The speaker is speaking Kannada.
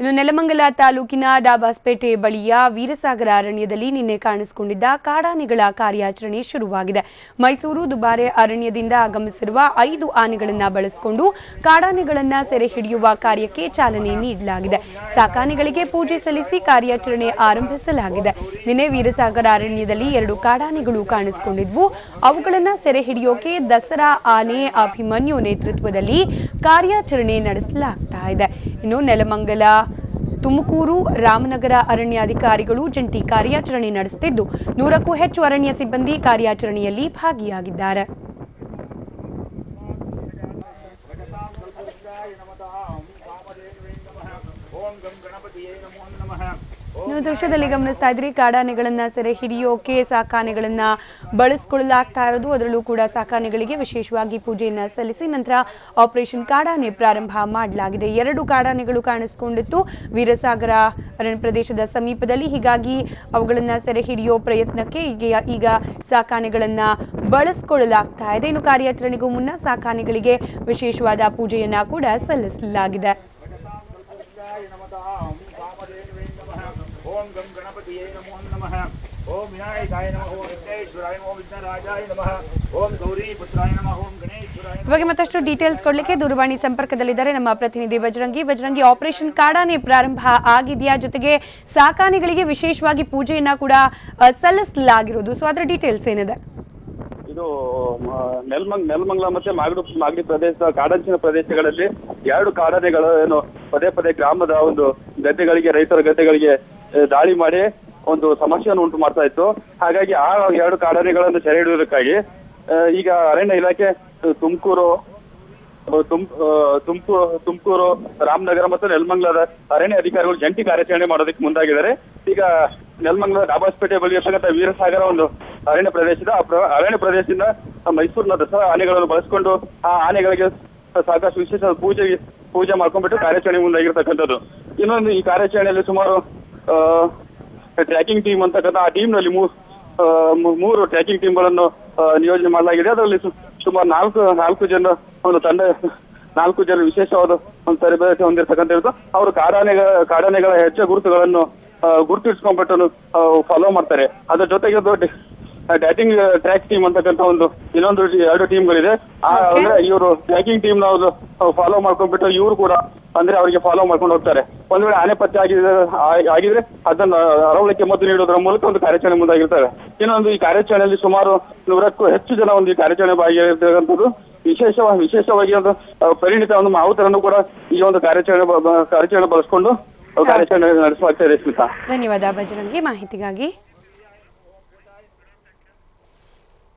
ಇನ್ನು ನೆಲಮಂಗಲ ತಾಲೂಕಿನ ಡಾಬಾಸ್ಪೇಟೆ ಬಳಿಯ ವೀರಸಾಗರ ಅರಣ್ಯದಲ್ಲಿ ನಿನ್ನೆ ಕಾಣಿಸಿಕೊಂಡಿದ್ದ ಕಾಡಾನೆಗಳ ಕಾರ್ಯಾಚರಣೆ ಶುರುವಾಗಿದೆ. ಮೈಸೂರು ದುಬಾರೆ ಅರಣ್ಯದಿಂದ ಆಗಮಿಸಿರುವ 5 ಆನೆಗಳನ್ನು ಬಳಸಿಕೊಂಡು ಕಾಡಾನೆಗಳನ್ನು ಸೆರೆ ಹಿಡಿಯುವ ಕಾರ್ಯಕ್ಕೆ ಚಾಲನೆ ನೀಡಲಾಗಿದೆ. ಸಾಕಾನೆಗಳಿಗೆ ಪೂಜೆ ಸಲ್ಲಿಸಿ ಕಾರ್ಯಾಚರಣೆ ಆರಂಭಿಸಲಾಗಿದೆ. ನಿನ್ನೆ ವೀರಸಾಗರ ಅರಣ್ಯದಲ್ಲಿ 2 ಕಾಡಾನೆಗಳು ಕಾಣಿಸಿಕೊಂಡಿದ್ವು. ಅವುಗಳನ್ನು ಸೆರೆ ಹಿಡಿಯೋಕೆ ದಸರಾ ಆನೆ ಅಭಿಮನ್ಯು ನೇತೃತ್ವದಲ್ಲಿ ಕಾರ್ಯಾಚರಣೆ ನಡೆಸಲಾಗ್ತಾ ಇದೆ. ಇನ್ನು ನೆಲಮಂಗಲ ತುಮಕೂರು ರಾಮನಗರ ಅರಣ್ಯಾಧಿಕಾರಿಗಳು ಜಂಟಿ ಕಾರ್ಯಾಚರಣೆ ನಡೆಸುತ್ತಿದ್ದು 100ಕ್ಕೂ ಹೆಚ್ಚು ಅರಣ್ಯ ಸಿಬ್ಬಂದಿ ಕಾರ್ಯಾಚರಣೆಯಲ್ಲಿ ಭಾಗಿಯಾಗಿದ್ದಾರೆ. ನೀವು ದೃಶ್ಯದಲ್ಲಿ ಗಮನಿಸ್ತಾ ಇದ್ರಿ, ಕಾಡಾನೆಗಳನ್ನ ಸೆರೆ ಹಿಡಿಯೋಕೆ ಸಾಕಾನೆಗಳನ್ನ ಬಳಸಿಕೊಳ್ಳಲಾಗ್ತಾ ಇರೋದು. ಅದರಲ್ಲೂ ಕೂಡ ಸಾಕಾನೆಗಳಿಗೆ ವಿಶೇಷವಾಗಿ ಪೂಜೆಯನ್ನ ಸಲ್ಲಿಸಿ ನಂತರ ಆಪರೇಷನ್ ಕಾಡಾನೆ ಪ್ರಾರಂಭ ಮಾಡಲಾಗಿದೆ. 2 ಕಾಡಾನೆಗಳು ಕಾಣಿಸಿಕೊಂಡಿತ್ತು ವೀರಸಾಗರ ಅರಣ್ಯ ಪ್ರದೇಶದ ಸಮೀಪದಲ್ಲಿ. ಹೀಗಾಗಿ ಅವುಗಳನ್ನ ಸೆರೆ ಹಿಡಿಯೋ ಪ್ರಯತ್ನಕ್ಕೆ ಈಗ ಸಾಕಾನೆಗಳನ್ನ ಬಳಸಿಕೊಳ್ಳಲಾಗ್ತಾ ಇದೆ. ಇನ್ನು ಕಾರ್ಯಾಚರಣೆಗೂ ಮುನ್ನ ಸಾಕಾನೆಗಳಿಗೆ ವಿಶೇಷವಾದ ಪೂಜೆಯನ್ನ ಕೂಡ ಸಲ್ಲಿಸಲಾಗಿದೆ. ओम गम गणपतिये नमो नमः। ओम विनायकाय नमः। ओम विघ्नेश्वराय नमः। ओम विघ्नराजाय नमः। ओम गौरी पुत्राय नमः। ओम गणेश्वराय नमः। ಇವಾಗ ಮತ್ತಷ್ಟು ಡೀಟೇಲ್ಸ್ ಕೊಡ್ಲಿಕ್ಕೆ ದೂರವಾಣಿ ಸಂಪರ್ಕದಲ್ಲಿದ್ದಾರೆ ನಮ್ಮ ಪ್ರತಿನಿಧಿ ಬಜರಂಗಿ. ಆಪರೇಷನ್ ಕಾಡಾನೆ ಪ್ರಾರಂಭ ಆಗಿದೆಯಾ? ಜೊತೆಗೆ ಸಾಕಾನೆಗಳಿಗೆ ವಿಶೇಷವಾಗಿ ಪೂಜೆಯನ್ನ ಕೂಡ ಸಲ್ಲಿಸಲಾಗಿರೋದು. ಸೊ ಅದರ ಡೀಟೇಲ್ಸ್ ಏನಿದೆ? ಇದು ನೆಲಮಂಗಲ ಮತ್ತೆ ಮಾಗಡಿ ಪ್ರದೇಶ ಕಾಡಂಚಿನ ಪ್ರದೇಶಗಳಲ್ಲಿ 2 ಕಾಡಾನೆಗಳು ಏನು ಪದೇ ಗ್ರಾಮದ ಒಂದು ಗದ್ದೆಗಳಿಗೆ, ರೈತರ ಗದ್ದೆಗಳಿಗೆ ದಾಳಿ ಮಾಡಿ ಒಂದು ಸಮಸ್ಯೆಯನ್ನು ಉಂಟು ಮಾಡ್ತಾ ಇತ್ತು. ಹಾಗಾಗಿ ಆ 2 ಕಾಡಾನೆಗಳನ್ನು ಸೆರೆ ಹಿಡಿಯುವುದಕ್ಕಾಗಿ ಈಗ ಅರಣ್ಯ ಇಲಾಖೆ ತುಮಕೂರು ರಾಮನಗರ ಮತ್ತು ನೆಲಮಂಗಲದ ಅರಣ್ಯ ಅಧಿಕಾರಿಗಳು ಜಂಟಿ ಕಾರ್ಯಾಚರಣೆ ಮಾಡೋದಕ್ಕೆ ಮುಂದಾಗಿದ್ದಾರೆ. ಈಗ ನೆಲಮಂಗಲ ಡಾಬಾಸ್ಪೇಟೆ ಬಳಿ ಇರ್ತಕ್ಕಂಥ ವೀರಸಾಗರ ಒಂದು ಅರಣ್ಯ ಪ್ರದೇಶದಿಂದ ಮೈಸೂರಿನ ದಸರಾ ಆನೆಗಳನ್ನು ಬಳಸಿಕೊಂಡು ಆ ಆನೆಗಳಿಗೆ ಸಾಕಷ್ಟು ವಿಶೇಷ ಪೂಜೆ ಮಾಡ್ಕೊಂಡ್ಬಿಟ್ಟು ಕಾರ್ಯಾಚರಣೆ ಮುಂದಾಗಿರ್ತಕ್ಕಂಥದ್ದು. ಇನ್ನೊಂದು ಈ ಕಾರ್ಯಾಚರಣೆಯಲ್ಲಿ ಸುಮಾರು ಟ್ರ್ಯಾಕಿಂಗ್ ಟೀಮ್ ಅಂತಕ್ಕಂಥ ಆ ಟೀಮ್ ನಲ್ಲಿ 3 ಟ್ರ್ಯಾಕಿಂಗ್ ಟೀಮ್ ಗಳನ್ನು ನಿಯೋಜನೆ ಮಾಡಲಾಗಿದೆ. ಅದರಲ್ಲಿ ಸುಮಾರು 4 ಜನ ಒಂದು ತಂಡ, 4 ಜನ ವಿಶೇಷವಾದ ಒಂದು ತರಬೇತಿ ಹೊಂದಿರತಕ್ಕಂಥದ್ದು. ಅವರು ಕಾಡಾನೆಗಳ ಹೆಚ್ಚು ಗುರುತುಗಳನ್ನು ಗುರುತಿಸ್ಕೊಂಡ್ಬಿಟ್ಟು ಫಾಲೋ ಮಾಡ್ತಾರೆ. ಅದರ ಜೊತೆಗೆ ಟ್ರ್ಯಾಕಿಂಗ್ ಟ್ರ್ಯಾಕ್ ಟೀಮ್ ಅಂತಕ್ಕಂಥ ಇನ್ನೊಂದು 2 ಟೀಮ್ಗಳಿದೆ. ಅಂದ್ರೆ ಇವರು ಟ್ರ್ಯಾಕಿಂಗ್ ಟೀಮ್ ನಾವು ಫಾಲೋ ಮಾಡ್ಕೊಂಡ್ಬಿಟ್ಟು ಇವರು ಕೂಡ ಅಂದ್ರೆ ಅವರಿಗೆ ಫಾಲೋ ಮಾಡ್ಕೊಂಡು ಹೋಗ್ತಾರೆ. ಒಂದ್ ವೇಳೆ ಆನೆ ಪತ್ತೆ ಆಗಿದ್ರೆ ಅದನ್ನ ಅರವಳಿಕೆ ಮದ್ದು ನೀಡೋದ್ರ ಮೂಲಕ ಒಂದು ಕಾರ್ಯಾಚರಣೆ ಮುಂದಾಗಿರ್ತಾರೆ. ಇನ್ನೊಂದು ಈ ಕಾರ್ಯಾಚರಣೆಯಲ್ಲಿ ಸುಮಾರು 100ಕ್ಕೂ ಹೆಚ್ಚು ಜನ ಒಂದು ಈ ಕಾರ್ಯಾಚರಣೆ ಭಾಗಿಯಾಗಿರ್ತಕ್ಕಂಥದ್ದು. ವಿಶೇಷವಾಗಿ ಒಂದು ಪರಿಣಿತ ಒಂದು ಮಾವುತರನ್ನು ಕೂಡ ಈ ಒಂದು ಕಾರ್ಯಾಚರಣೆ ಬಳಸ್ಕೊಂಡು ಕಾರ್ಯಾಚರಣೆ ನಡೆಸಲಾಗ್ತಾ ಇದೆ. ಸ್ಮಿತಾ, ಧನ್ಯವಾದ ಬಜರಂಗಿ ಮಾಹಿತಿಗಾಗಿ.